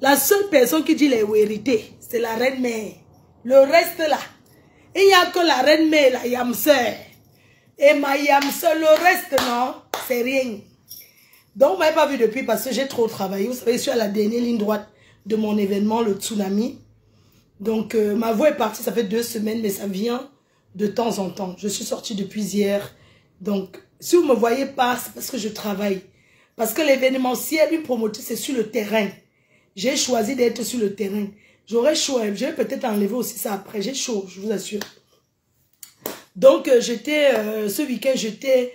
La seule personne qui dit les vérités, c'est la reine-mère. Le reste là, il n'y a que la reine-mère, la Yamseur. Et ma Yamseur, le reste non, c'est rien. Donc, vous ne m'avez pas vu depuis parce que j'ai trop travaillé. Vous savez, je suis à la dernière ligne droite de mon événement, le tsunami. Donc, ma voix est partie, ça fait 2 semaines, mais ça vient de temps en temps. Je suis sortie depuis hier. Donc, si vous ne me voyez pas, c'est parce que je travaille. Parce que l'événementiel, une promotrice, c'est sur le terrain. J'ai choisi d'être sur le terrain. J'aurais chaud, je vais peut-être enlever aussi ça après. J'ai chaud, je vous assure. Donc, ce week-end, j'étais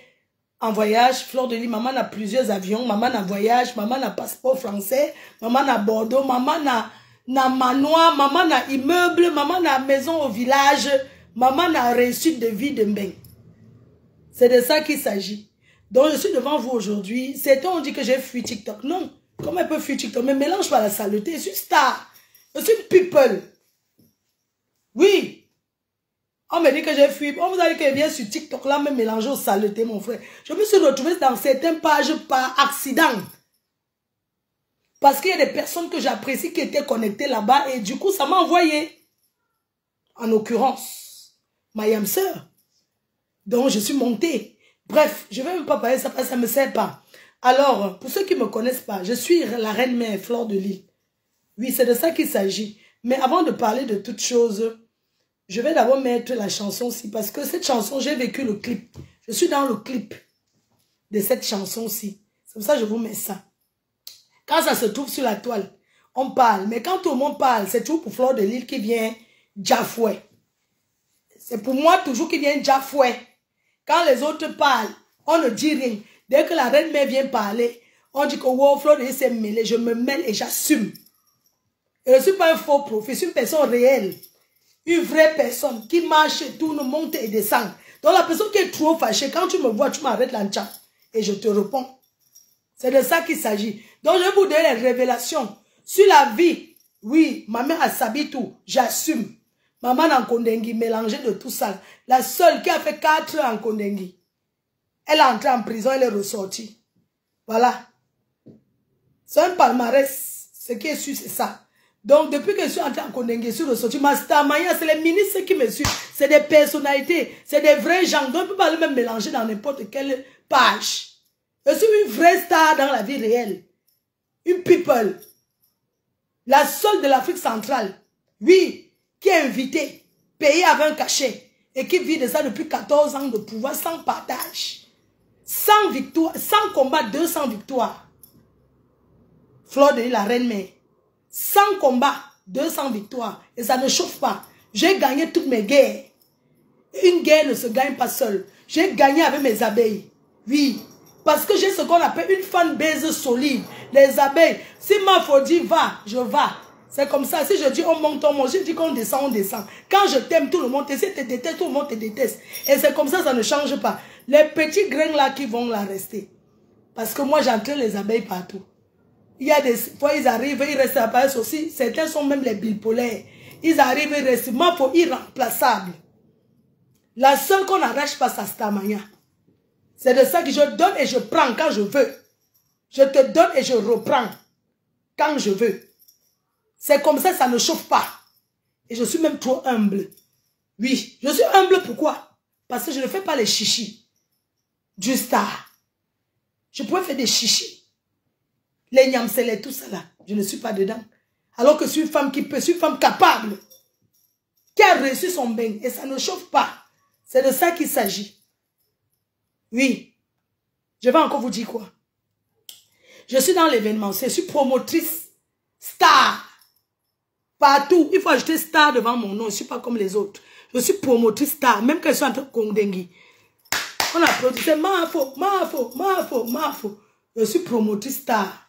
en voyage. Fleur de Lys, maman a plusieurs avions. Maman a voyage, maman a passeport français. Maman a Bordeaux, maman a manoir, maman a immeuble, maman a maison au village. Maman a réussite de vie de Mbeng. C'est de ça qu'il s'agit. Donc, je suis devant vous aujourd'hui. Certains ont dit que j'ai fui TikTok. Non. Comment elle peut fuir TikTok? Mais mélange pas la saleté. Je suis star. Je suis people. Oui. On me dit que j'ai fui. On vous a dit qu'elle vient sur TikTok là, me mélanger aux saletés, mon frère. Je me suis retrouvée dans certaines pages par accident. Parce qu'il y a des personnes que j'apprécie qui étaient connectées là-bas. Et du coup, ça m'a envoyé. En l'occurrence, ma Yamseur. Donc, je suis montée. Bref, je ne vais même pas parler de ça parce que ça ne me sert pas. Alors, pour ceux qui ne me connaissent pas, je suis la reine-mère Fleur de Lys. Oui, c'est de ça qu'il s'agit. Mais avant de parler de toutes choses, je vais d'abord mettre la chanson-ci. Parce que cette chanson, j'ai vécu le clip. Je suis dans le clip de cette chanson-ci. C'est pour ça que je vous mets ça. Quand ça se trouve sur la toile, on parle. Mais quand tout le monde parle, c'est toujours pour Fleur de Lys qui vient Jafoué. C'est pour moi toujours qui vient Jafoué. Quand les autres parlent, on ne dit rien. Dès que la reine-mère vient parler, on dit que wow, Fleur de Lys s'est mêlée. Je me mêle et j'assume. Et je ne suis pas un faux profil, je suis une personne réelle. Une vraie personne qui marche et tourne, monte et descend. Donc la personne qui est trop fâchée, quand tu me vois, tu m'arrêtes l'enchant. Et je te réponds. C'est de ça qu'il s'agit. Donc je vais vous donner les révélations sur la vie. Oui, ma mère a sabi tout. J'assume. Maman en Kondengi, mélangée de tout ça. La seule qui a fait 4 ans en Kondengi. Elle est entrée en prison, elle est ressortie. Voilà. C'est un palmarès. Ce qui est sûr, c'est ça. Donc, depuis que je suis entrée en Kondengi, je suis ressortie. Ma Starmania, c'est les ministres qui me suivent. C'est des personnalités. C'est des vrais gens. Donc, on ne peut pas le même mélanger dans n'importe quelle page. Je suis une vraie star dans la vie réelle. Une people. La seule de l'Afrique centrale. Oui, qui est invitée, payée avec un cachet. Et qui vit de ça depuis 14 ans de pouvoir sans partage. 100 victoires, 100 combats, 200 victoires. Fleur de Lys, la reine-mère. 100 combats, 200 victoires. Et ça ne chauffe pas. J'ai gagné toutes mes guerres. Une guerre ne se gagne pas seule. J'ai gagné avec mes abeilles. Oui. Parce que j'ai ce qu'on appelle une fanbase solide. Les abeilles. Si ma faut dire va, je vais. C'est comme ça. Si je dis on monte, on monte. Si je dis qu'on descend, on descend. Quand je t'aime, tout le monde te déteste, tout le monde te déteste. Et c'est comme ça, ça ne change pas. Les petits grains là qui vont là rester. Parce que moi, j'entraîne les abeilles partout. Il y a des fois, ils arrivent, ils restent à Paris aussi. Certains sont même les bipolaires. Ils arrivent, ils restent. Moi, il faut irremplaçable. La seule qu'on n'arrache pas, c'est Starmania. C'est de ça que je donne et je prends quand je veux. Je te donne et je reprends quand je veux. C'est comme ça, ça ne chauffe pas. Et je suis même trop humble. Oui, je suis humble, pourquoi? Parce que je ne fais pas les chichis du star. Je pourrais faire des chichis. Les nyamsele, tout ça là, je ne suis pas dedans. Alors que je suis une femme qui peut, je suis une femme capable, qui a reçu son bain et ça ne chauffe pas. C'est de ça qu'il s'agit. Oui. Je vais encore vous dire quoi. Je suis dans l'événement, je suis promotrice star. Partout, il faut ajouter star devant mon nom, je ne suis pas comme les autres. Je suis promotrice star, même quand je suis en train de Kondengi. On applaudit, c'est Mafo, Mafo, Mafo, Mafo. Je suis promotrice star.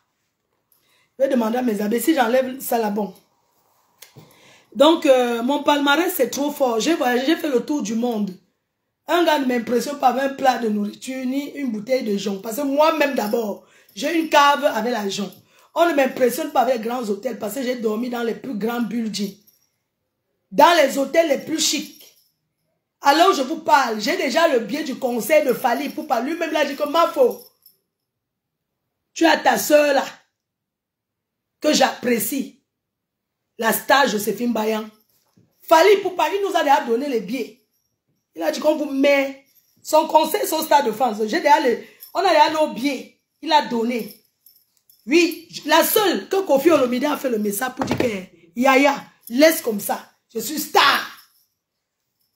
Je vais demander à mes amis si j'enlève ça là, bon. Donc, mon palmarès, c'est trop fort. J'ai voyagé, j'ai fait le tour du monde. Un gars ne m'impressionne pas avec un plat de nourriture ni une bouteille de jonc. Parce que moi-même d'abord, j'ai une cave avec la jonc. On ne m'impressionne pas avec les grands hôtels parce que j'ai dormi dans les plus grands buildings. Dans les hôtels les plus chics. Alors je vous parle, j'ai déjà le billet du conseil de Fali pour parler. Lui-même là, dit que Mafo, tu as ta soeur là. que j'apprécie. La star Joséphine Bayan. Fali pour Paris nous a déjà donné les billets. Il a dit qu'on vous met son conseil, son stade de France. On a déjà nos billets. Il a donné. Oui, la seule que Kofi Olomide a fait le message pour dire que Yaya, laisse comme ça. Je suis star.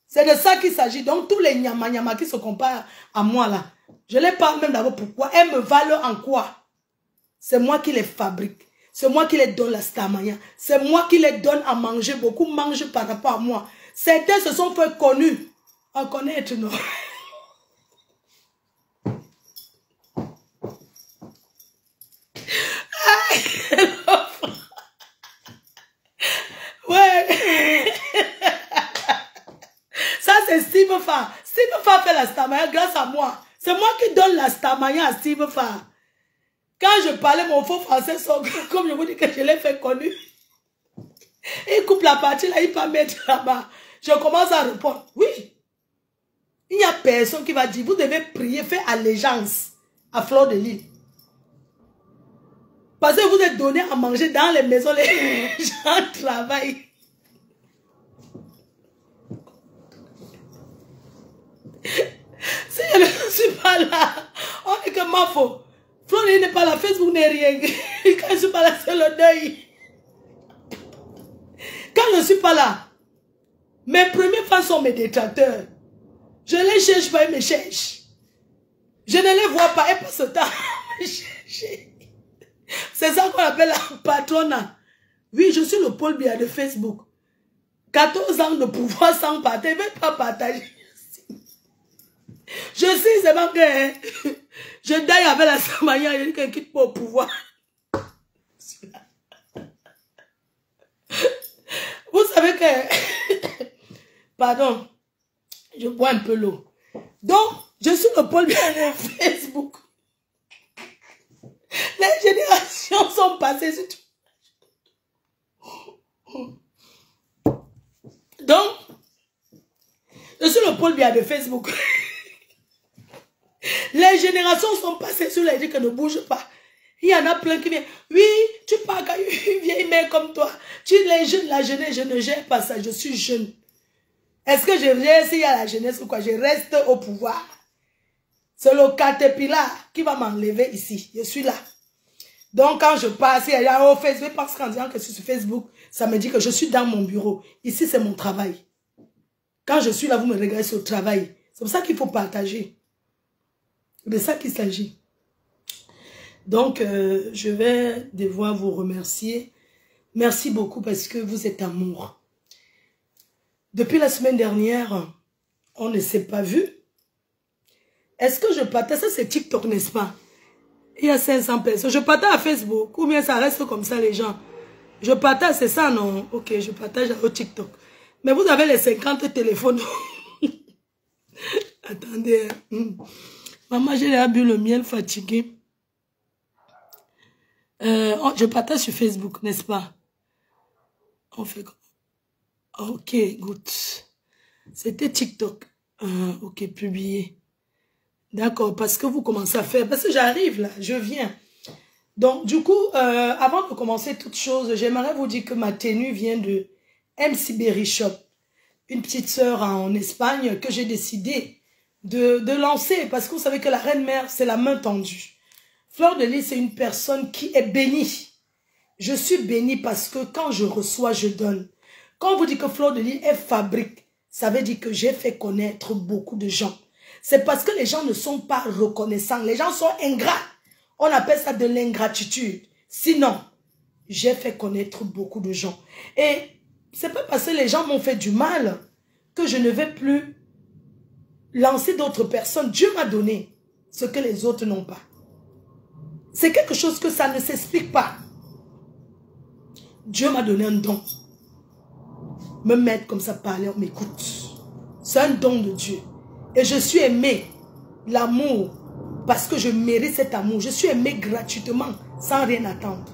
C'est de ça qu'il s'agit. Donc tous les nyama qui se comparent à moi là, je les parle même d'abord pourquoi. Elles me valent en quoi? C'est moi qui les fabrique. C'est moi qui les donne la stamania. C'est moi qui les donne à manger. Beaucoup mangent par rapport à moi. Certains se sont fait connus. À connaître, non. Ouais. Ça, c'est Steve Fa. Steve Fa fait la stamania grâce à moi. C'est moi qui donne la stamania à Steve Fa. Quand je parlais mon faux français, comme je vous dis que je l'ai fait connu. Il coupe la partie là, il peut mettre là-bas. Je commence à répondre. Oui. Il n'y a personne qui va dire, vous devez prier, faire allégeance à Fleur de Lys. Parce que vous êtes donné à manger dans les maisons, les gens travaillent. Si je ne suis pas là, on est que ma faute. Fleur de Lys n'est pas là, Facebook n'est rien. Quand je ne suis pas là, c'est le deuil. Quand je ne suis pas là, mes premiers fans sont mes détracteurs. Je ne les cherche pas, ils me cherchent. Je ne les vois pas, ils passent le temps à me chercher. C'est ça qu'on appelle la patronat. Oui, je suis le Paul Biya de Facebook. 14 ans de pouvoir sans partager, ils ne veulent pas partager. Je sais seulement que je daille avec la Samaya, je dis qu'elle quitte pas au pouvoir. Vous savez que... Pardon, je bois un peu l'eau. Donc, je suis le Paul Biya de Facebook. Les générations sont passées sur tout. Donc, je suis le Paul Biya de Facebook. Les générations sont passées sur les gens qui ne bougent pas. Il y en a plein qui viennent. Oui, tu parles à une vieille mère comme toi. Tu les jeunes, la jeunesse, je ne gère pas ça. Je suis jeune. Est-ce que je gère s'il y a la jeunesse ou quoi? Je reste au pouvoir. C'est le caterpillar qui va m'enlever ici. Je suis là. Donc, quand je passe, il y a au Facebook, parce qu'en disant que je suis sur Facebook, ça me dit que je suis dans mon bureau. Ici, c'est mon travail. Quand je suis là, vous me regardez sur le travail. C'est pour ça qu'il faut partager. C'est de ça qu'il s'agit. Donc, je vais devoir vous remercier. Merci beaucoup parce que vous êtes amour. Depuis la semaine dernière, on ne s'est pas vu. Est-ce que je partage? Ça, c'est TikTok, n'est-ce pas? Il y a 500 personnes. Je partage à Facebook. Ou bien ça reste comme ça, les gens. Je partage, c'est ça, non? Ok, je partage au TikTok. Mais vous avez les 50 téléphones. Attendez. Maman, j'ai déjà bu le miel fatigué. Je partage sur Facebook, n'est-ce pas? On fait quoi? Ok, good. C'était TikTok. Ok, publié. D'accord, parce que vous commencez à faire... Parce que j'arrive là, je viens. Donc, du coup, avant de commencer toute chose, j'aimerais vous dire que ma tenue vient de MC Berry Shop. Une petite sœur en Espagne que j'ai décidé de lancer. Parce que vous savez que la reine-mère, c'est la main tendue. Fleur de Lys, c'est une personne qui est bénie. Je suis bénie parce que quand je reçois, je donne. Quand on vous dit que Fleur de Lys est fabrique, ça veut dire que j'ai fait connaître beaucoup de gens. C'est parce que les gens ne sont pas reconnaissants. Les gens sont ingrats. On appelle ça de l'ingratitude. Sinon, j'ai fait connaître beaucoup de gens. Et c'est pas parce que les gens m'ont fait du mal que je ne vais plus lancer d'autres personnes. Dieu m'a donné ce que les autres n'ont pas. C'est quelque chose que ça ne s'explique pas. Dieu m'a donné un don. Me mettre comme ça, parler, on m'écoute. C'est un don de Dieu. Et je suis aimé. L'amour, parce que je mérite cet amour. Je suis aimé gratuitement, sans rien attendre.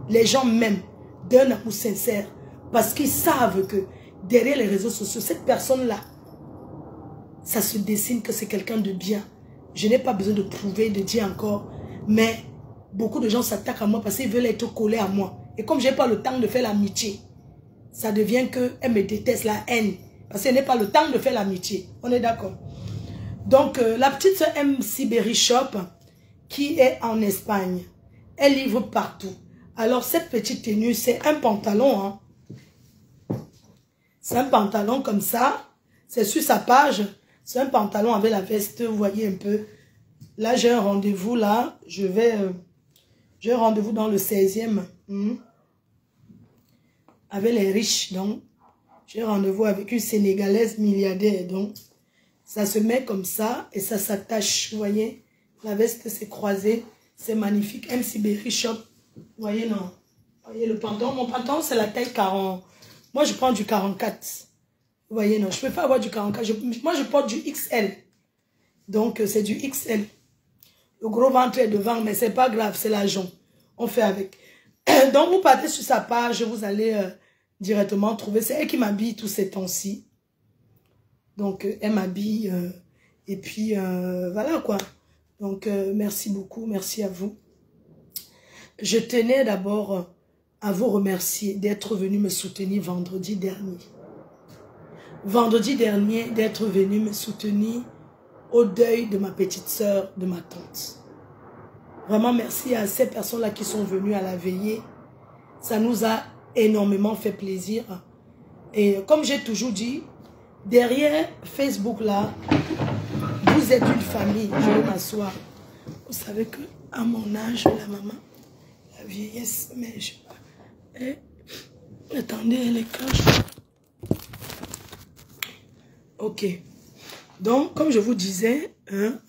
Les gens m'aiment d'un amour sincère. Parce qu'ils savent que derrière les réseaux sociaux, cette personne-là, ça se dessine que c'est quelqu'un de bien. Je n'ai pas besoin de prouver, de dire encore. Mais beaucoup de gens s'attaquent à moi parce qu'ils veulent être collés à moi. Et comme je n'ai pas le temps de faire l'amitié, ça devient qu'elle me déteste, la haine. Parce qu'elle n'a pas le temps de faire l'amitié. On est d'accord? Donc, la petite soeur MC Berry Shop, qui est en Espagne, elle livre partout. Alors, cette petite tenue, c'est un pantalon. Hein. C'est un pantalon comme ça. C'est sur sa page. C'est un pantalon avec la veste, vous voyez un peu. Là, j'ai un rendez-vous, là. J'ai un rendez-vous dans le 16e. Avec les riches, donc. J'ai rendez-vous avec une Sénégalaise milliardaire, donc. Ça se met comme ça et ça s'attache, vous voyez. La veste, c'est croisé. C'est magnifique. MC Berry Shop. Vous voyez, non? Vous voyez le pantalon. Mon pantalon, c'est la taille 40. Moi, je prends du 44. Vous voyez, non? Je ne peux pas avoir du 44. Moi, je porte du XL. Donc, c'est du XL. Le gros ventre est devant, mais c'est pas grave, c'est l'argent. On fait avec. Donc, vous partez sur sa page, vous allez directement trouver. C'est elle qui m'habille tous ces temps-ci. Donc, elle m'habille. Et puis, voilà quoi. Donc, merci beaucoup. Merci à vous. Je tenais d'abord à vous remercier d'être venu me soutenir vendredi dernier. Vendredi dernier, d'être venu me soutenir au deuil de ma petite sœur, de ma tante. Vraiment, merci à ces personnes-là qui sont venues à la veillée. Ça nous a énormément fait plaisir. Et comme j'ai toujours dit, derrière Facebook, là, vous êtes une famille. Je vais m'asseoir. Vous savez que à mon âge, la maman, la vieillesse, mais je sais pas. Attendez, elle est cache. Ok. Donc, comme je vous disais, hein,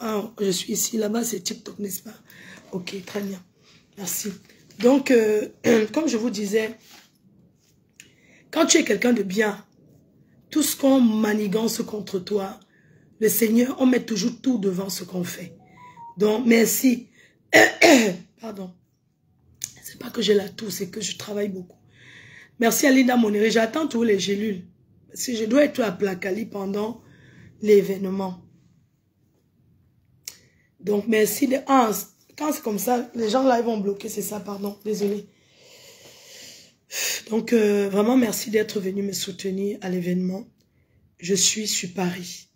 je suis ici, là-bas, c'est TikTok, n'est-ce pas? Ok, très bien. Merci. Donc, comme je vous disais, quand tu es quelqu'un de bien, tout ce qu'on manigance contre toi, le Seigneur, on met toujours tout devant ce qu'on fait. Donc, merci. Pardon. C'est pas que j'ai la toux, c'est que je travaille beaucoup. Merci à Linda Monéré. J'attends tous les gélules. Parce que je dois être à Placali pendant l'événement. Donc, merci de... Ah, quand c'est comme ça, les gens là, ils vont bloquer, c'est ça, pardon. Désolé. Donc, vraiment, merci d'être venu me soutenir à l'événement. Je suis sur Paris.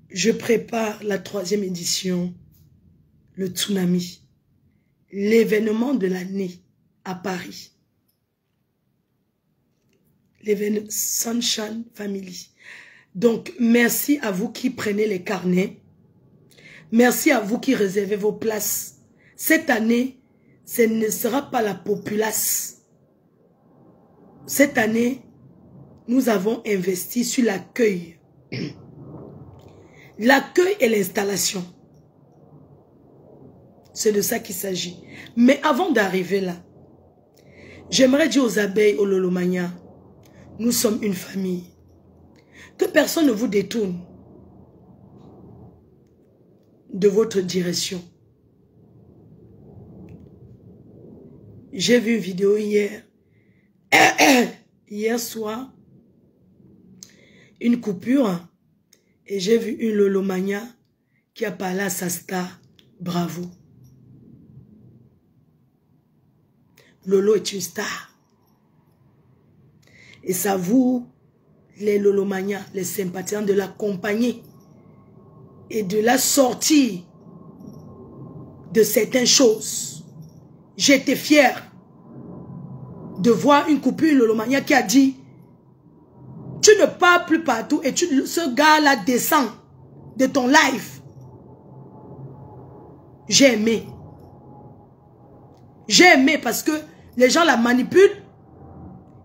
Je prépare la 3e édition, le Tsunami. L'événement de l'année à Paris. L'événement Sunshine Family. Donc, merci à vous qui prenez les carnets. Merci à vous qui réservez vos places. Cette année, ce ne sera pas la populace. Cette année, nous avons investi sur l'accueil. L'accueil et l'installation. C'est de ça qu'il s'agit. Mais avant d'arriver là, j'aimerais dire aux abeilles, aux Lolomania, nous sommes une famille. Que personne ne vous détourne de votre direction. J'ai vu une vidéo hier, hier soir, une coupure, et j'ai vu une Lolomania qui a parlé à sa star. Bravo. Lolo est une star. Et ça vous, les Lolomania, les sympathisants, de l'accompagner et de la sortir de certaines choses. J'étais fière de voir une coupure Lolomania qui a dit: tu ne pars plus partout et ce gars-là descend de ton live. J'ai aimé. J'ai aimé parce que les gens la manipulent.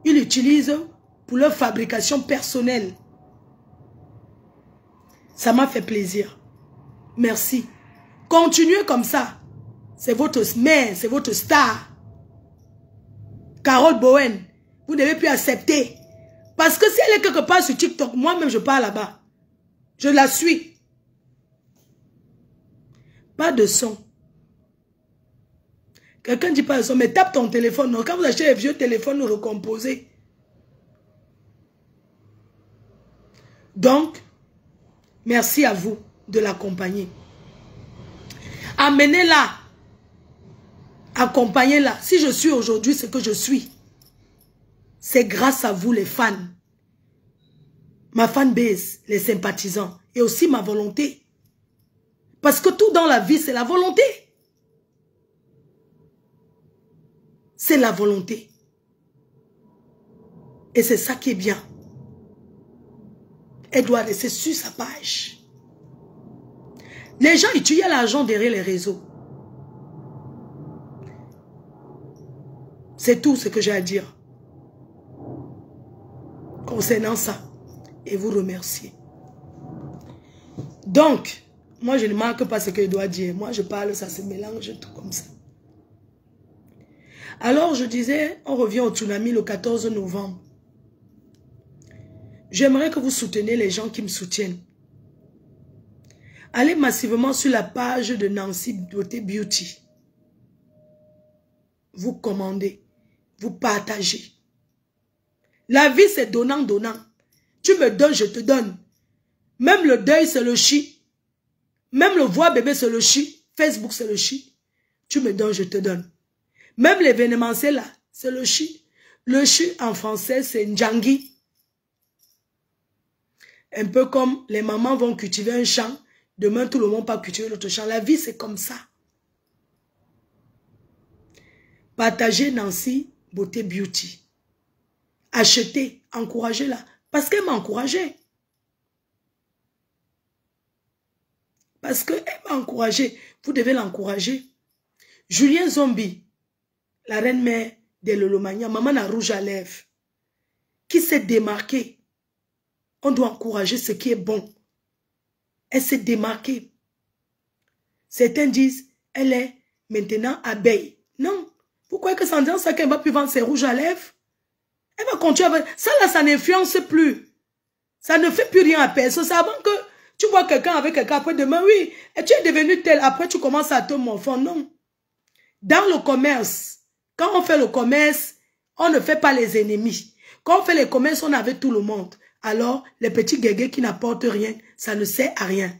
Ils l'utilisent pour leur fabrication personnelle. Ça m'a fait plaisir. Merci. Continuez comme ça. C'est votre mère, c'est votre star. Carole Bowen, vous ne devez plus accepter. Parce que si elle est quelque part sur TikTok, moi-même je pars là-bas. Je la suis. Pas de son. Quelqu'un dit pas de son, mais tape ton téléphone. Non, quand vous achetez les vieux téléphones recomposés. Donc, merci à vous de l'accompagner. Amenez-la Accompagnez-la. Si je suis aujourd'hui ce que je suis, c'est grâce à vous les fans. Ma fanbase, les sympathisants. Et aussi ma volonté. Parce que tout dans la vie, c'est la volonté. C'est la volonté. Et c'est ça qui est bien. Elle doit rester sur sa page. Les gens utilisent l'argent derrière les réseaux. C'est tout ce que j'ai à dire concernant ça. Et vous remercier. Donc, moi je ne marque pas ce que je dois dire. Moi je parle, ça se mélange tout comme ça. Alors je disais, on revient au tsunami le 14 novembre. J'aimerais que vous souteniez les gens qui me soutiennent. Allez massivement sur la page de Nancy Beauté Beauty. Vous commandez, vous partagez. La vie c'est donnant, donnant. Tu me donnes, je te donne. Même le deuil c'est le chi. Même le voir bébé c'est le chi. Facebook c'est le chi. Tu me donnes, je te donne. Même l'événementiel là, c'est le chi. Le chi en français c'est Ndjangi. Un peu comme les mamans vont cultiver un champ. Demain, tout le monde va cultiver l'autre champ. La vie, c'est comme ça. Partagez Nancy Beauté Beauty. Achetez, encouragez-la. Parce qu'elle m'a encouragé. Parce qu'elle m'a encouragé. Vous devez l'encourager. Julien Zombie, la reine-mère de Lolomania, maman à rouge à lèvres, qui s'est démarquée. On doit encourager ce qui est bon. Elle s'est démarquée. Certains disent, elle est maintenant abeille. Non. Vous croyez que c'est en disant ça qu'elle va plus vendre ses rouges à lèvres? Elle va continuer avec... Ça là, ça n'influence plus. Ça ne fait plus rien à personne. C'est avant que tu vois quelqu'un avec quelqu'un après demain, oui, et tu es devenu tel, après tu commences à te morfondre. Non. Dans le commerce, quand on fait le commerce, on ne fait pas les ennemis. Quand on fait les commerces, on est avec tout le monde. Alors, les petits guégués qui n'apportent rien, ça ne sert à rien.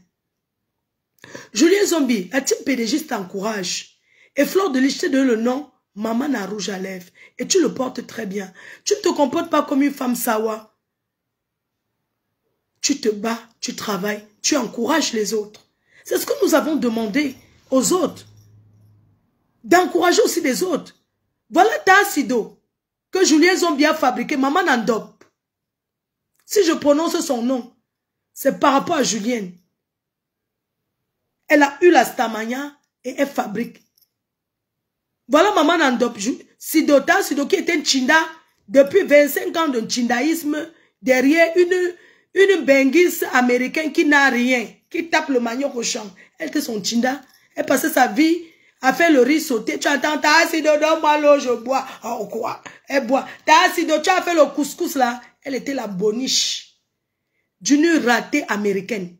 Julien Zombie, la team PDG t'encourage. Et Fleur de Lich te donne le nom Maman à rouge à lèvres. Et tu le portes très bien. Tu ne te comportes pas comme une femme sawa. Tu te bats, tu travailles, tu encourages les autres. C'est ce que nous avons demandé aux autres. D'encourager aussi les autres. Voilà Tassido que Julien Zombie a fabriqué, Maman Nandop. Si je prononce son nom, c'est par rapport à Julienne. Elle a eu la stamania et elle fabrique. Voilà Maman Nandop. Sido qui était un Tchinda depuis 25 ans de Tchindaïsme derrière une benguise américaine qui n'a rien, qui tape le manioc au champ. Elle était son Tchinda. Elle passait sa vie à faire le riz sauté. Tu entends, Tassido, donne-moi l'eau, je bois. Oh quoi? Elle boit. Tassido, tu as fait le couscous là. Elle était la boniche d'une ratée américaine.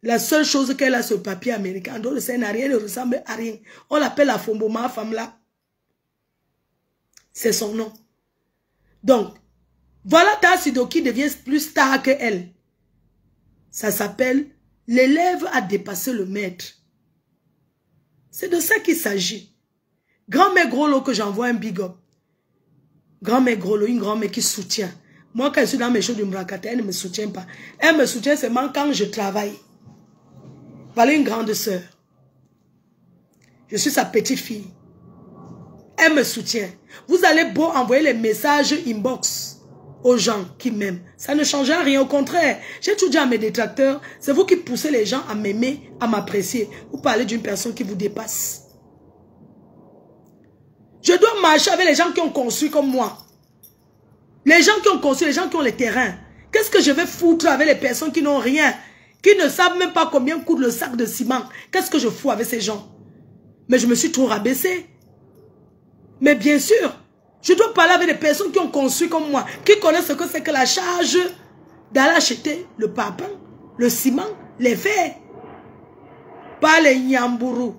La seule chose qu'elle a, ce papier américain, dont le sein n'a rien, elle ne ressemble à rien. On l'appelle la Fomboma, femme là. C'est son nom. Donc, voilà Tassido qui devient plus star que elle. Ça s'appelle l'élève a dépassé le maître. C'est de ça qu'il s'agit. Grand-mère Grolo que j'envoie un big up. Grand-mère Grolo, une grand-mère qui soutient. Moi, quand je suis dans mes choses de Mrakata, elle ne me soutient pas. Elle me soutient seulement quand je travaille. Voilà une grande sœur. Je suis sa petite fille. Elle me soutient. Vous allez beau envoyer les messages inbox aux gens qui m'aiment. Ça ne change rien, au contraire. J'ai tout dit à mes détracteurs, c'est vous qui poussez les gens à m'aimer, à m'apprécier. Vous parlez d'une personne qui vous dépasse. Je dois marcher avec les gens qui ont construit comme moi. Les gens qui ont construit, les gens qui ont les terrains. Qu'est-ce que je vais foutre avec les personnes qui n'ont rien, qui ne savent même pas combien coûte le sac de ciment? Qu'est-ce que je fous avec ces gens? Mais je me suis trop rabaissé. Mais bien sûr, je dois parler avec des personnes qui ont construit comme moi, qui connaissent ce que c'est que la charge d'aller acheter le parpaing, le ciment, les fers. Pas les nyambourous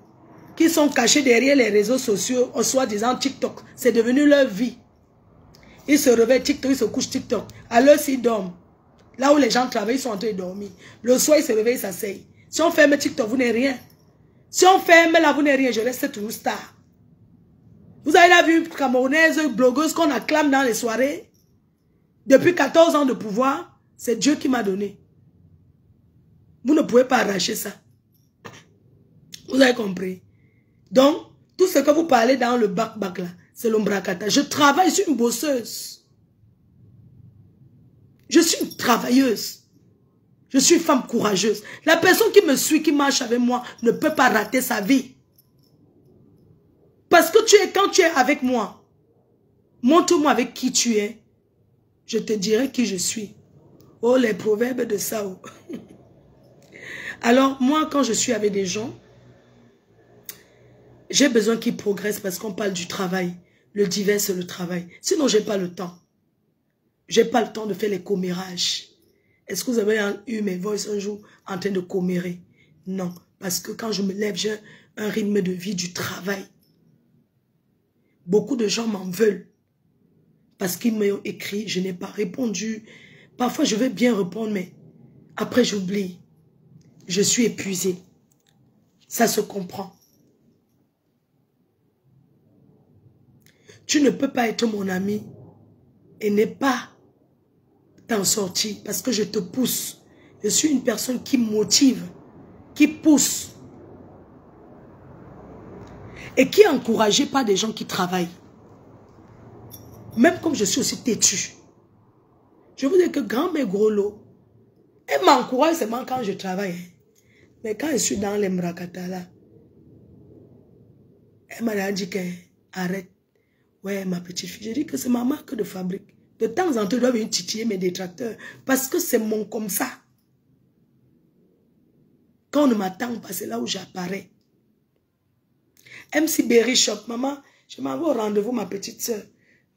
qui sont cachés derrière les réseaux sociaux, en soi-disant TikTok. C'est devenu leur vie. Ils se réveillent TikTok, ils se couchent TikTok. À l'heure s'ils dorment. Là où les gens travaillent, ils sont en train de dormir. Le soir, ils se réveillent, ils s'asseyent. Si on ferme TikTok, vous n'êtes rien. Si on ferme là, vous n'êtes rien. Je reste toujours star. avez la vue camerounaise, blogueuse qu'on acclame dans les soirées. Depuis 14 ans de pouvoir, c'est Dieu qui m'a donné. Vous ne pouvez pas arracher ça. Vous avez compris? Donc, tout ce que vous parlez dans le bac là, c'est l'ombracata. Je travaille, je suis une bosseuse. Je suis une travailleuse. Je suis une femme courageuse. La personne qui me suit, qui marche avec moi, ne peut pas rater sa vie. Parce que quand tu es avec moi, montre-moi avec qui tu es. Je te dirai qui je suis. Oh, les proverbes de Sao. Alors, moi, quand je suis avec des gens, j'ai besoin qu'ils progressent parce qu'on parle du travail. Le divers, c'est le travail. Sinon, je n'ai pas le temps. Je n'ai pas le temps de faire les commérages. Est-ce que vous avez eu mes voix un jour en train de commérer? Non. Parce que quand je me lève, j'ai un rythme de vie du travail. Beaucoup de gens m'en veulent. Parce qu'ils m'ont écrit, je n'ai pas répondu. Parfois, je vais bien répondre, mais après, j'oublie. Je suis épuisée. Ça se comprend. Tu ne peux pas être mon ami et ne pas t'en sortir parce que je te pousse. Je suis une personne qui motive, qui pousse et qui est encouragée par des gens qui travaillent. Même comme je suis aussi têtue. Je vous dis que grand-mère Grolo, elle m'encourage seulement quand je travaille. Mais quand je suis dans les mrakata là, elle m'a dit qu'arrête. Ouais, ma petite fille, je dis que c'est ma marque de fabrique. De temps en temps, je dois venir titiller mes détracteurs. Parce que c'est mon comme ça. Quand on ne m'attend pas, c'est là où j'apparais. MC Berry Shop, maman, je m'en vais au rendez-vous, ma petite soeur.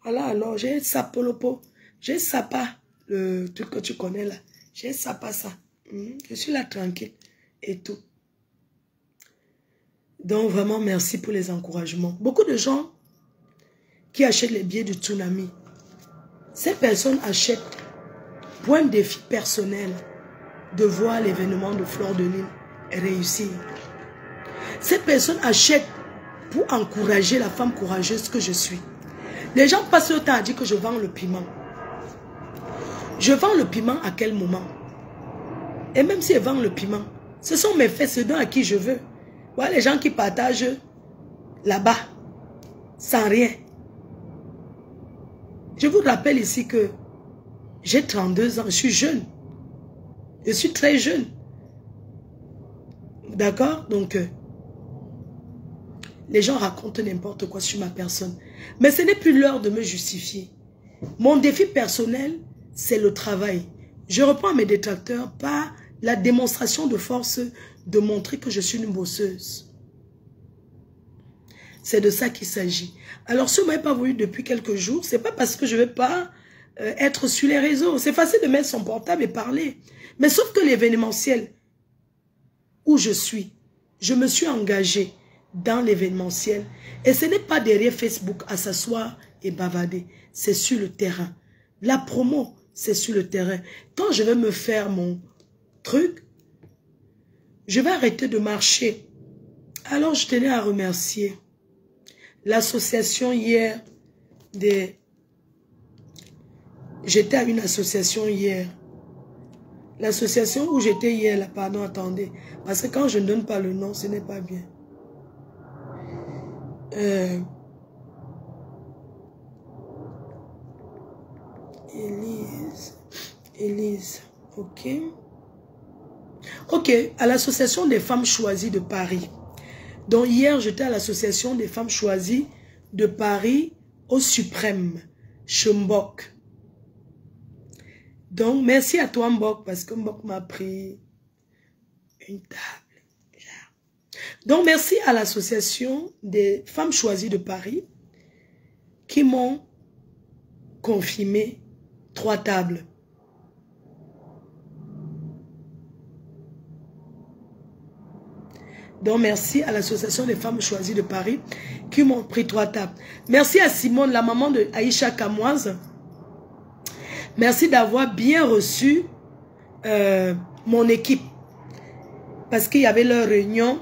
Voilà, alors, j'ai ça polopo. J'ai ça pas, le truc que tu connais là. J'ai ça pas ça. Je suis là tranquille. Et tout. Donc, vraiment, merci pour les encouragements. Beaucoup de gens qui achètent les billets du tsunami. Ces personnes achètent pour un défi personnel de voir l'événement de Fleur de Lys réussir. Ces personnes achètent pour encourager la femme courageuse que je suis. Les gens passent le temps à dire que je vends le piment. Je vends le piment à quel moment? Et même si je vends le piment, ce sont mes faits, ceux à qui je veux. Voilà les gens qui partagent là-bas, sans rien. Je vous rappelle ici que j'ai 32 ans, je suis jeune. Je suis très jeune. D'accord? Donc, les gens racontent n'importe quoi sur ma personne. Mais ce n'est plus l'heure de me justifier. Mon défi personnel, c'est le travail. Je reprends mes détracteurs par la démonstration de force de montrer que je suis une bosseuse. C'est de ça qu'il s'agit. Alors, si vous ne m'avez pas voulu depuis quelques jours, ce n'est pas parce que je ne vais pas être sur les réseaux. C'est facile de mettre son portable et parler. Mais sauf que l'événementiel où je suis, je me suis engagée dans l'événementiel. Et ce n'est pas derrière Facebook à s'asseoir et bavarder. C'est sur le terrain. La promo, c'est sur le terrain. Quand je vais me faire mon truc, je vais arrêter de marcher. Alors, je tenais à remercier l'association hier des... J'étais à une association hier. L'association où j'étais hier, là, pardon, attendez. Parce que quand je ne donne pas le nom, ce n'est pas bien. Élise, ok. Ok, à l'association des femmes choisies de Paris. Donc hier, j'étais à l'association des femmes choisies de Paris au Suprême, chez Mbok. Donc, merci à toi Mbok, parce que Mbok m'a pris une table. Donc, merci à l'association des femmes choisies de Paris qui m'ont confirmé 3 tables. Donc, merci à l'association des femmes choisies de Paris qui m'ont pris 3 tables. Merci à Simone, la maman de Aïcha Kamoise. Merci d'avoir bien reçu mon équipe. Parce qu'il y avait leur réunion.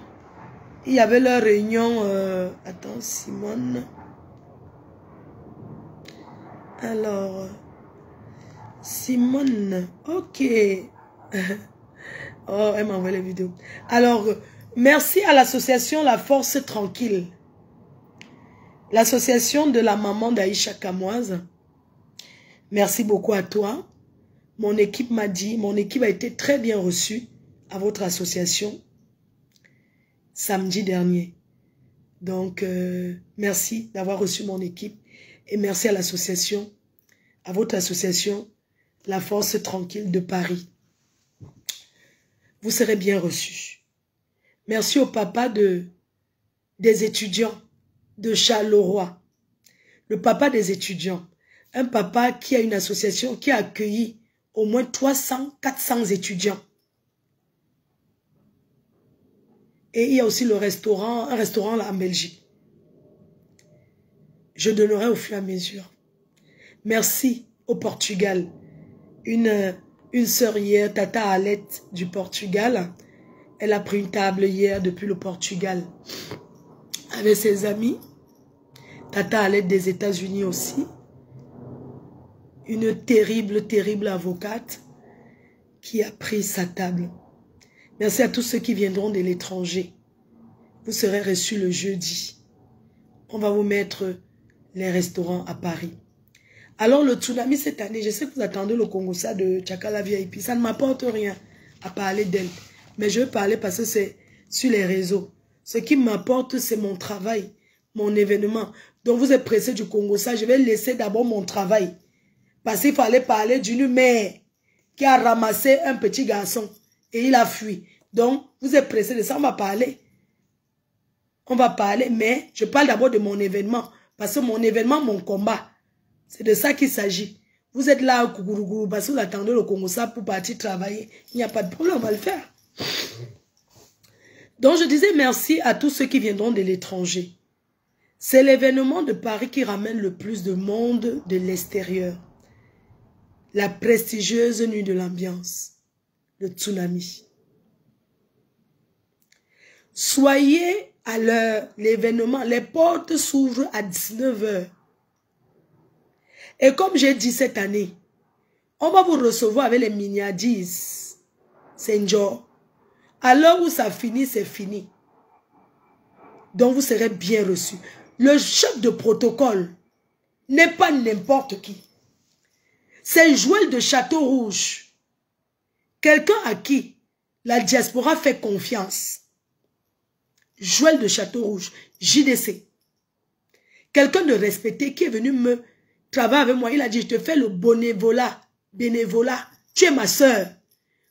Il y avait leur réunion... attends, Simone. Alors, Simone, ok. Oh, elle m'a envoyé la vidéo. Alors, merci à l'association La Force Tranquille. L'association de la maman d'Aïcha Kamoise. Merci beaucoup à toi. Mon équipe m'a dit, mon équipe a été très bien reçue à votre association samedi dernier. Donc, merci d'avoir reçu mon équipe et merci à l'association, à votre association, La Force Tranquille de Paris. Vous serez bien reçus. Merci au papa des étudiants de Charleroi. Le papa des étudiants. Un papa qui a une association qui a accueilli au moins 300, 400 étudiants. Et il y a aussi le restaurant, un restaurant là en Belgique. Je donnerai au fur et à mesure. Merci au Portugal. Une sœur hier, Tata Alette du Portugal, elle a pris une table hier depuis le Portugal avec ses amis. Tata Alette des États-Unis aussi. Une terrible, terrible avocate qui a pris sa table. Merci à tous ceux qui viendront de l'étranger. Vous serez reçus le jeudi. On va vous mettre les restaurants à Paris. Alors le tsunami cette année, je sais que vous attendez le Congossa de Tchakala VIP. Ça ne m'apporte rien à parler d'elle. Mais je veux parler parce que c'est sur les réseaux. Ce qui m'apporte, c'est mon travail, mon événement. Donc vous êtes pressé du Congossa, je vais laisser d'abord mon travail. Parce qu'il fallait parler d'une mère qui a ramassé un petit garçon et il a fui. Donc, vous êtes pressé de ça, on va parler. On va parler, mais je parle d'abord de mon événement. Parce que mon événement, mon combat, c'est de ça qu'il s'agit. Vous êtes là, cougourou, parce que vous attendez le Congossa pour partir travailler. Il n'y a pas de problème, on va le faire. Donc, je disais merci à tous ceux qui viendront de l'étranger. C'est l'événement de Paris qui ramène le plus de monde de l'extérieur. La prestigieuse nuit de l'ambiance, le tsunami. Soyez à l'heure, l'événement, les portes s'ouvrent à 19 h. Et comme j'ai dit cette année, on va vous recevoir avec les miniadis. C'est un jour. À l'heure où ça finit, c'est fini. Donc vous serez bien reçus. Le chef de protocole n'est pas n'importe qui. C'est Joël de Château-Rouge. Quelqu'un à qui la diaspora fait confiance. Joël de Château-Rouge, JDC. Quelqu'un de respecté qui est venu me travailler avec moi. Il a dit, je te fais le bénévolat. Tu es ma soeur.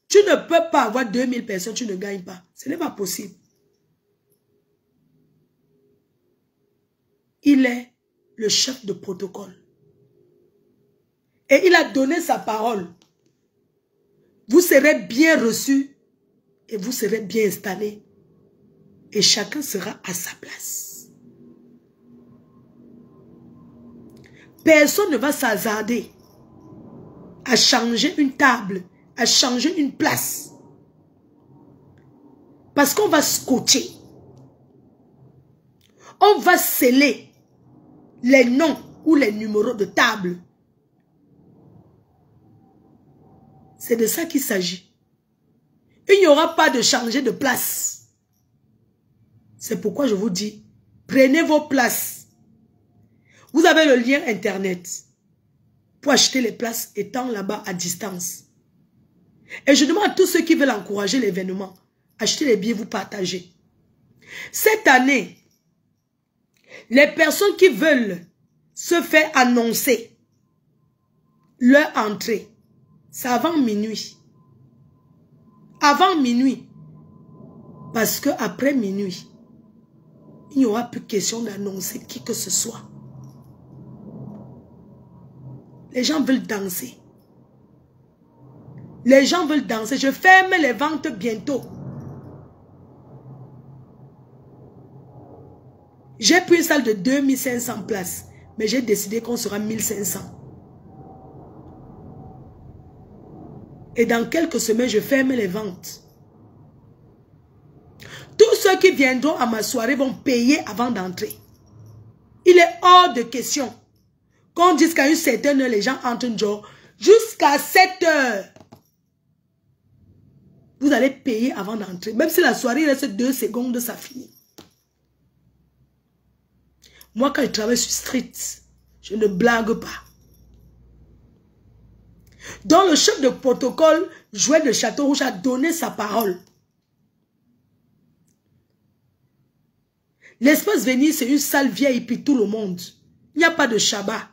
Tu ne peux pas avoir 2000 personnes, tu ne gagnes pas. Ce n'est pas possible. Il est le chef de protocole. Et il a donné sa parole. Vous serez bien reçus et vous serez bien installés. Et chacun sera à sa place. Personne ne va s'hasarder à changer une table, à changer une place. Parce qu'on va scotcher. On va sceller les noms ou les numéros de table. C'est de ça qu'il s'agit. Il n'y aura pas de changer de place. C'est pourquoi je vous dis, prenez vos places. Vous avez le lien internet pour acheter les places étant là-bas à distance. Et je demande à tous ceux qui veulent encourager l'événement, achetez les billets, vous partagez. Cette année, les personnes qui veulent se faire annoncer leur entrée, c'est avant minuit. Avant minuit. Parce que après minuit, il n'y aura plus question d'annoncer qui que ce soit. Les gens veulent danser. Les gens veulent danser. Je ferme les ventes bientôt. J'ai pris une salle de 2500 places. Mais j'ai décidé qu'on sera 1500. Et dans quelques semaines, je ferme les ventes. Tous ceux qui viendront à ma soirée vont payer avant d'entrer. Il est hors de question Qu'on dise qu'à une certaine heure, les gens entrent genre, jusqu'à 7 heures. Vous allez payer avant d'entrer. Même si la soirée reste 2 secondes, ça finit. Moi, quand je travaille sur street, je ne blague pas. Donc, le chef de protocole, Joël de Château-Rouge, a donné sa parole. L'espace Venise, c'est une salle vieille puis tout le monde. Il n'y a pas de Shabbat.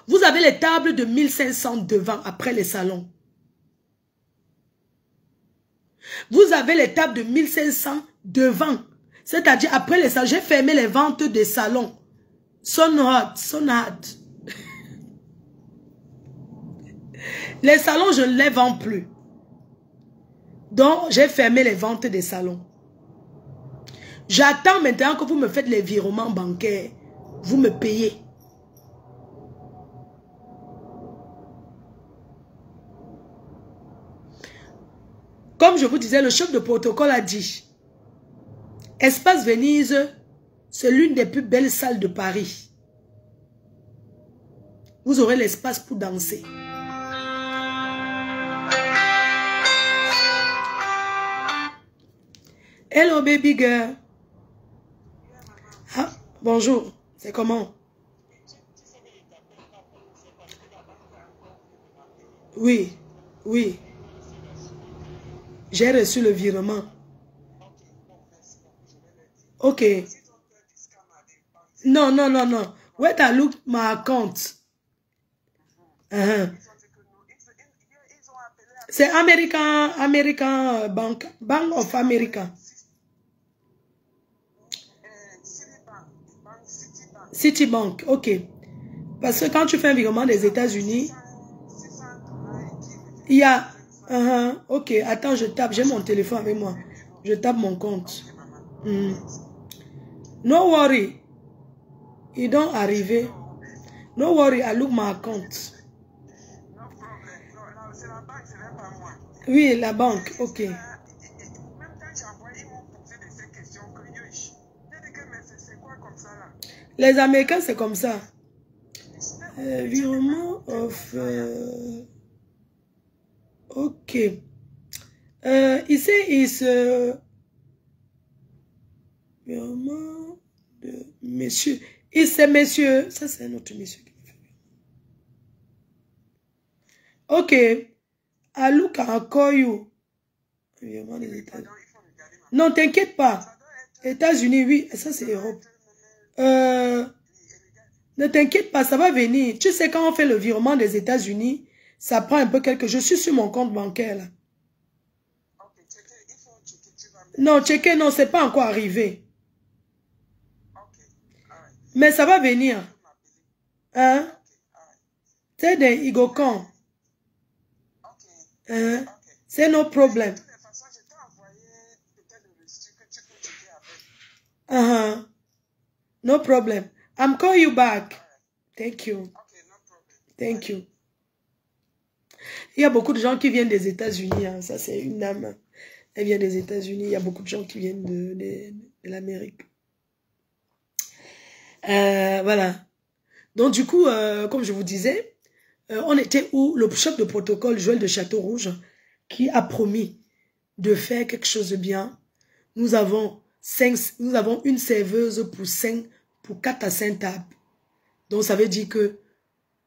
Vous avez les tables de 1500 devant, après les salons. Vous avez les tables de 1500 devant. C'est-à-dire, après les salons, j'ai fermé les ventes des salons. Son hot. Les salons, je ne les vends plus. Donc, j'ai fermé les ventes des salons. J'attends maintenant que vous me faites les virements bancaires. Vous me payez. Comme je vous disais, le chef de protocole a dit, Espace Venise, c'est l'une des plus belles salles de Paris. Vous aurez l'espace pour danser. Hello baby girl. Ah, bonjour, c'est comment? Oui, oui. J'ai reçu le virement. Ok. Non. Where I look my account? C'est American Bank of America. Citibank, ok. Parce que quand tu fais un virement des États-Unis, il y a... ok, attends, je tape. J'ai mon téléphone avec moi. Je tape mon compte. No worry. Ils don't arriver. No worry, I look my account. Oui, la banque, ok. Les Américains, c'est comme ça. Virement of... ok. Ici, virement de monsieur. Et c'est monsieur. Ça, c'est un autre monsieur qui fait. Ok. I look at call you. Virement des États-Unis. Non, t'inquiète pas. États-Unis, oui. Ça, c'est Europe. Ne t'inquiète pas, ça va venir. Tu sais, quand on fait le virement des États-Unis, ça prend un peu quelque chose. Je suis sur mon compte bancaire, là. Non, checker, non, c'est pas encore arrivé. Mais ça va venir. Hein? C'est des Igokon. Hein? C'est no problem. No problem. I'm calling you back. Thank you. Thank you. Il y a beaucoup de gens qui viennent des États-Unis. Hein. Ça, c'est une dame. Elle vient des États-Unis. Il y a beaucoup de gens qui viennent de l'Amérique. Voilà. Donc, du coup, comme je vous disais, on était où le chef de protocole, Joël de Château-Rouge, qui a promis de faire quelque chose de bien. Nous avons une serveuse pour 4 à 5 tables. Donc, ça veut dire que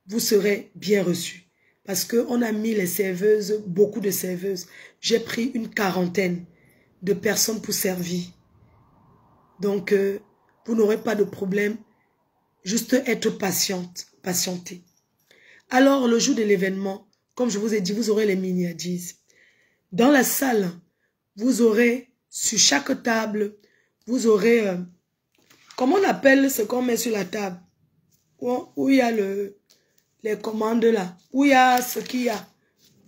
vous serez bien reçus. Parce qu'on a mis les serveuses, beaucoup de serveuses. J'ai pris une 40aine de personnes pour servir. Donc, vous n'aurez pas de problème. Juste être patienter. Alors, le jour de l'événement, comme je vous ai dit, vous aurez les miniadises. Dans la salle, vous aurez, sur chaque table, vous aurez... comment on appelle ce qu'on met sur la table? Où il y a les commandes là. Où il y a ce qu'il y a.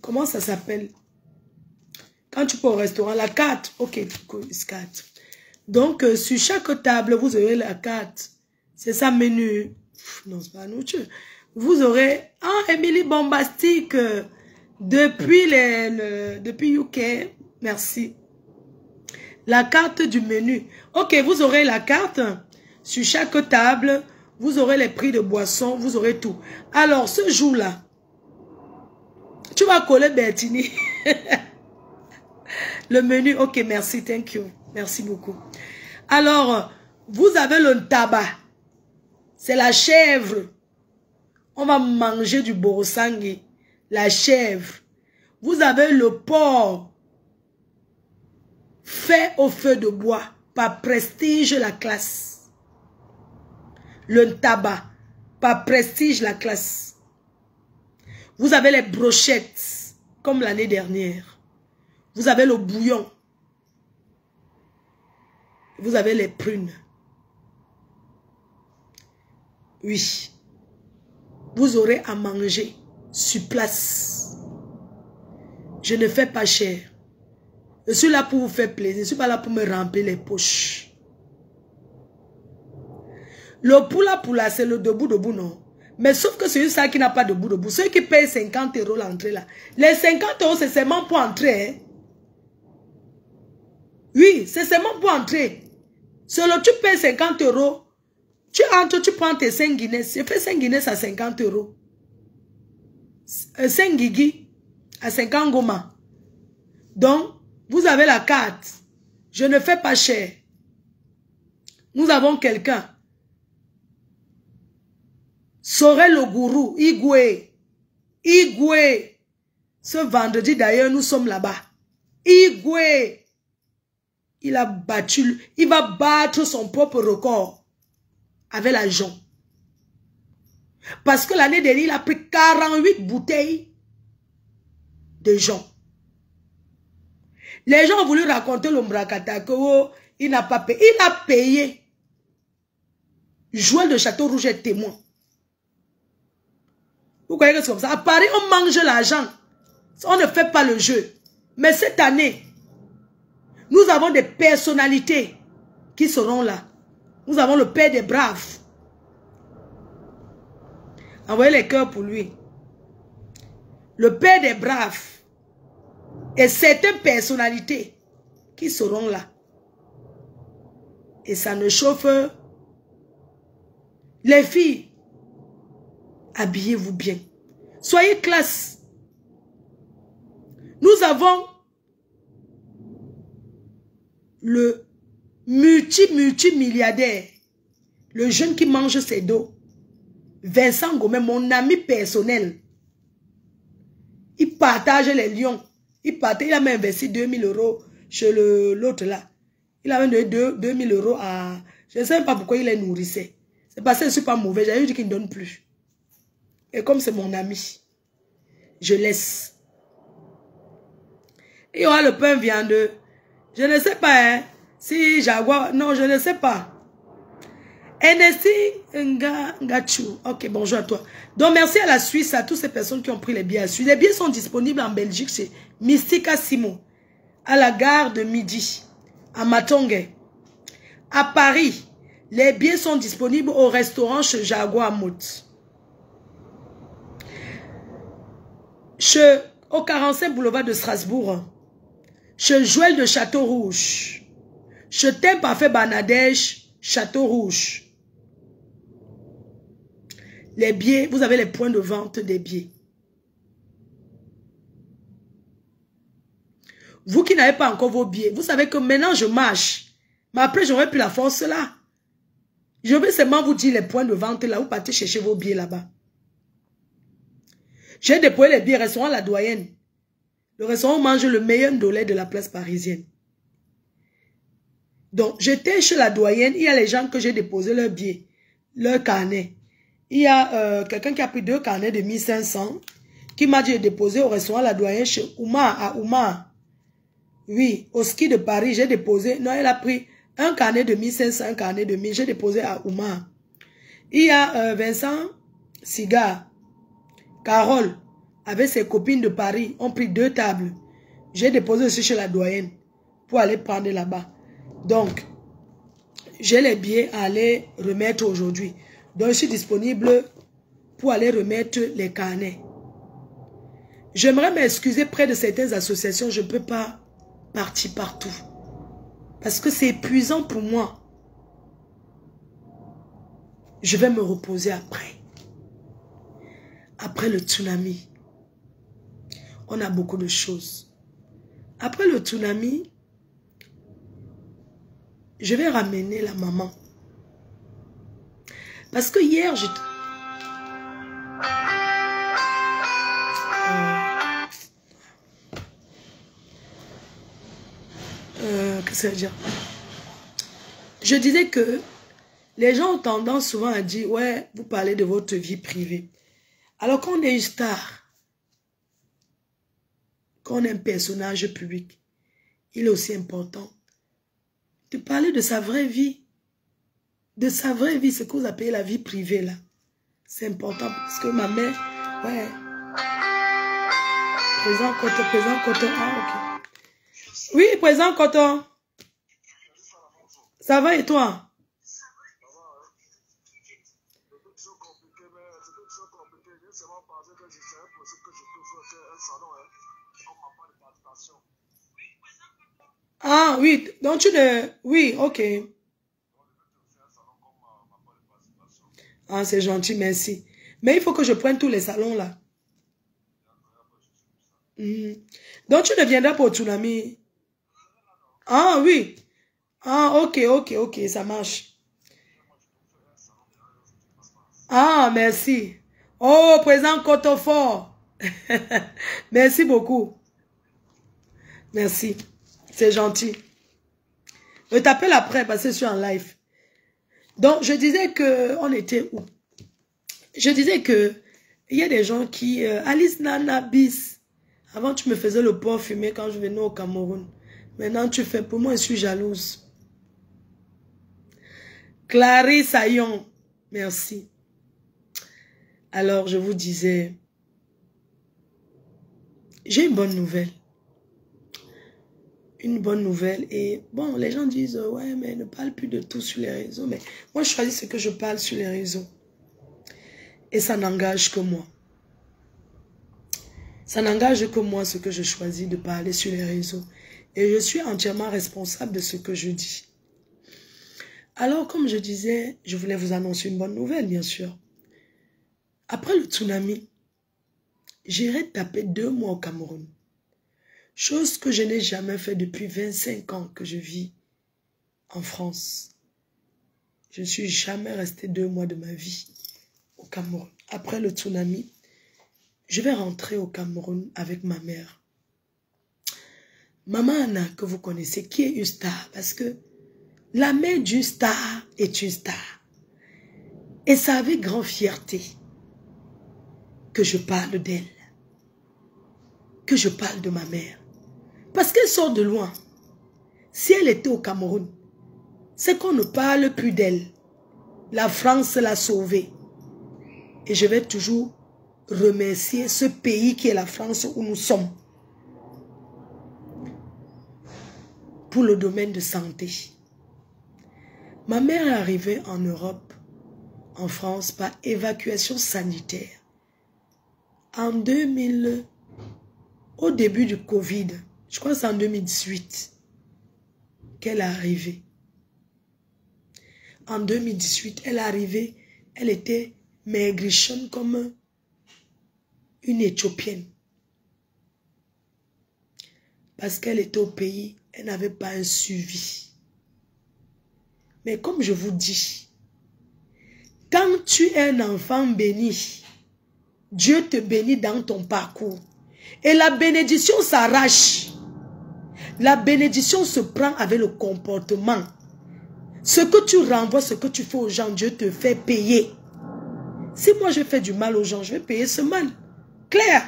Comment ça s'appelle? Quand tu peux au restaurant, la carte. Ok, carte. Donc, sur chaque table, vous aurez la carte. C'est ça, menu. Non, c'est pas nourriture. Vous aurez... Ah, Émilie Bombastique. Depuis UK. Merci. La carte du menu. Ok, vous aurez la carte. Sur chaque table, vous aurez les prix de boissons, vous aurez tout. Alors, ce jour-là, tu vas coller Bertini. Le menu, ok, merci, thank you. Merci beaucoup. Alors, vous avez le tabac. C'est la chèvre. On va manger du borosangui. La chèvre. Vous avez le porc. Fait au feu de bois. Par Prestige la classe. Le tabac. Par Prestige la classe. Vous avez les brochettes. Comme l'année dernière. Vous avez le bouillon. Vous avez les prunes. Oui. Vous aurez à manger sur place. Je ne fais pas cher. Je suis là pour vous faire plaisir. Je ne suis pas là pour me remplir les poches. Le poula, c'est le debout, non. Mais sauf que c'est ça qui n'a pas de debout. Ceux qui payent 50 € l'entrée là. Les 50 €, c'est seulement pour entrer. Hein? Oui, c'est seulement pour entrer. Seulement tu payes 50 €. Tu entres, tu prends tes 5 Guinness. Je fais 5 Guinness à 50 €. 5 Guigui à 50 Goma. Donc, vous avez la carte. Je ne fais pas cher. Nous avons quelqu'un. Sorel le gourou, Igwe. Igwe. Ce vendredi d'ailleurs, nous sommes là-bas. Igwe. Il a battu, il va battre son propre record avec l'argent. Parce que l'année dernière, il a pris 48 bouteilles de gens. Les gens ont voulu raconter le Mbrakata que oh, il n'a pas payé. Il a payé. Joël de Château-Rouge est témoin. Vous croyez que c'est comme ça? À Paris, on mange l'argent. On ne fait pas le jeu. Mais cette année, nous avons des personnalités qui seront là. Nous avons le père des braves. Envoyez les cœurs pour lui. Le père des braves. Et certaines personnalités qui seront là. Et ça ne chauffe. Les filles, habillez-vous bien. Soyez classe. Nous avons le multimilliardaire, le jeune qui mange ses dos, Vincent Gomez, mon ami personnel. Il partage les lions. Il a même investi 2000 € chez l'autre là. Il a même donné 2000 € à... Je ne sais pas pourquoi il les nourrissait. C'est parce que je ne suis pas mauvais. J'avais dit qu'il ne donne plus. Et comme c'est mon ami, je laisse. Il y aura le pain viandeux. Je ne sais pas, hein, si Jaguar... Non, je ne sais pas. NSI Ngachou. Ok, bonjour à toi. Donc, merci à la Suisse, à toutes ces personnes qui ont pris les billets à Suisse. Les billets sont disponibles en Belgique chez Mystica Simo, à la gare de Midi, à Matongue. À Paris, les billets sont disponibles au restaurant chez Jaguar Mout. Au 45 boulevard de Strasbourg. Chez Joël de Château-Rouge. Chez Thème Parfait Banadèche, Château-Rouge. Les billets, vous avez les points de vente des billets. Vous qui n'avez pas encore vos billets, vous savez que maintenant je marche. Mais après, j'aurai plus la force là. Je vais seulement vous dire les points de vente là. Vous partez chercher vos billets là-bas. J'ai déployé les billets restaurant La Doyenne. Le restaurant mange le meilleur ndolé de la place parisienne. Donc, j'étais chez La Doyenne. Il y a les gens que j'ai déposé leurs billets, leurs carnets. Il y a quelqu'un qui a pris 2 carnets de 1500 qui m'a dit de déposer au restaurant La Doyenne chez Ouma, à Ouma. Oui, au ski de Paris, j'ai déposé. Non, elle a pris un carnet de 1500, un carnet de 1000. J'ai déposé à Ouma. Il y a Vincent Siga, Carole, avec ses copines de Paris, ont pris 2 tables. J'ai déposé aussi chez La Doyenne pour aller prendre là-bas. Donc, j'ai les billets à aller remettre aujourd'hui. Donc, je suis disponible pour aller remettre les carnets. J'aimerais m'excuser près de certaines associations. Je ne peux pas partir partout. Parce que c'est épuisant pour moi. Je vais me reposer après. Après le tsunami, on a beaucoup de choses. Après le tsunami, je vais ramener la maman. Parce que hier, j'étais... Qu'est-ce que ça veut dire? Je disais que les gens ont tendance souvent à dire, ouais, vous parlez de votre vie privée. Alors qu'on est une star, qu'on est un personnage public, il est aussi important de parler de sa vraie vie. De sa vraie vie, ce que vous appelez la vie privée là. C'est important parce que ma mère, ouais. Présent Coton, ah ok. Oui, présent Coton. Ça va et toi? Ah oui, donc tu ne... Oui, ok. Ah, c'est gentil, merci. Mais il faut que je prenne tous les salons là. Donc tu ne viendras pour Tsunami? Ah oui. Ah, ok, ça marche. Ah, merci. Oh, présent Cotofort. Merci beaucoup. Merci. C'est gentil. Je t'appelle après parce que je suis en live. Donc, je disais que... On était où? Je disais que... Il y a des gens qui... Alice Nana Bis. Avant, tu me faisais le porc fumé quand je venais au Cameroun. Maintenant, tu fais... Pour moi, je suis jalouse. Clarisse Ayon. Merci. Alors, je vous disais... J'ai une bonne nouvelle. Une bonne nouvelle. Et bon, les gens disent, ouais, mais ne parle plus de tout sur les réseaux. Mais moi, je choisis ce que je parle sur les réseaux. Et ça n'engage que moi. Ça n'engage que moi ce que je choisis de parler sur les réseaux. Et je suis entièrement responsable de ce que je dis. Alors, comme je disais, je voulais vous annoncer une bonne nouvelle, bien sûr. Après le tsunami, j'irai taper 2 mois au Cameroun. Chose que je n'ai jamais fait depuis 25 ans que je vis en France. Je ne suis jamais resté 2 mois de ma vie au Cameroun. Après le tsunami, je vais rentrer au Cameroun avec ma mère. Maman Anna, que vous connaissez, qui est une star. Parce que la mère d'une star est une star. Et c'est avec grande fierté que je parle d'elle. Que je parle de ma mère. Parce qu'elle sort de loin. Si elle était au Cameroun, c'est qu'on ne parle plus d'elle. La France l'a sauvée. Et je vais toujours remercier ce pays qui est la France où nous sommes. Pour le domaine de santé. Ma mère est arrivée en Europe, en France, par évacuation sanitaire. En 2000, au début du Covid, je crois que c'est en 2018 qu'elle est arrivée. En 2018, elle est arrivée, elle était maigrichonne comme une Éthiopienne. Parce qu'elle était au pays, elle n'avait pas un suivi. Mais comme je vous dis, quand tu es un enfant béni, Dieu te bénit dans ton parcours. Et la bénédiction s'arrache. La bénédiction se prend avec le comportement. Ce que tu renvoies, ce que tu fais aux gens, Dieu te fait payer. Si moi je fais du mal aux gens, je vais payer ce mal. Clair.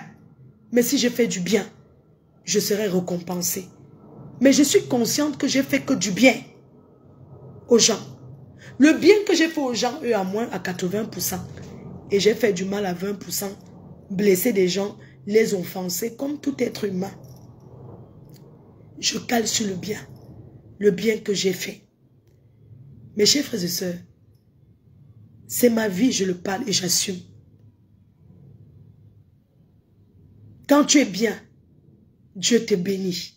Mais si je fais du bien, je serai récompensé. Mais je suis consciente que j'ai fait que du bien aux gens. Le bien que j'ai fait aux gens, eux à moins à 80%. Et j'ai fait du mal à 20%. Blessé des gens, les offenser comme tout être humain. Je cale sur le bien que j'ai fait. Mes chers frères et sœurs, c'est ma vie, je le parle et j'assume. Quand tu es bien, Dieu te bénit.